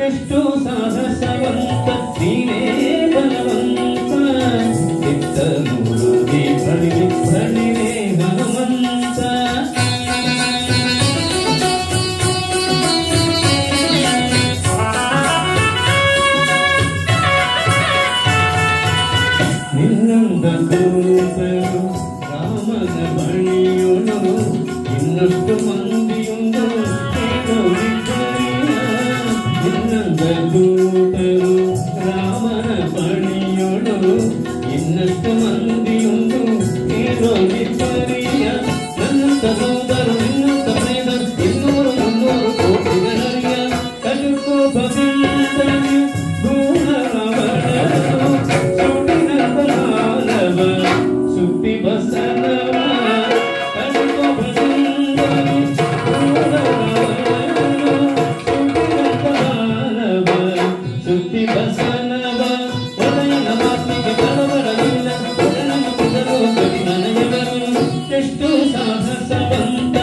ಎಷ್ಟು ಸಾಹಸವಂತ ನೀನೇ ಬಲವಂತ ಚಿತ್ತ ಮೂರುಗಿ ಬಳಿರೆ ಹನುಮಂತ ನಿನ್ನಂದ ದೂತರು ರಾಮನ ಬಳಿಯುಳು ಇನ್ನಷ್ಟು ಮಂದಿಯುಂದು ನಿನ್ನಂದ ದೂತರು ರಾಮನ ಬಳಿಯುಳು ಇನ್ನಷ್ಟು ಮಂದಿಯುಂದು ಏನೋ ವಿಪರ್ಯ ನನ್ನಂತ ಸೋದರು ನಿನ್ನಂತ ಪ್ರೇದರು 200-300 ಕೋಟಿ ಜನರಿಯ ಕಟುಕೋಪದಿಂದಲೇ ಸುತ್ತಿ ಬಸನವ ಸುತ್ತಿ ಬಸನವ ಒಡೆಯನ ಮಾತಿಗೆ ಕಳವಳವಿಲ್ಲ ಒಡನ ಮುಗಿದರು ಕವಿ ನನಗೆವರು ಎಷ್ಟು ಸಾಹಸವಂತ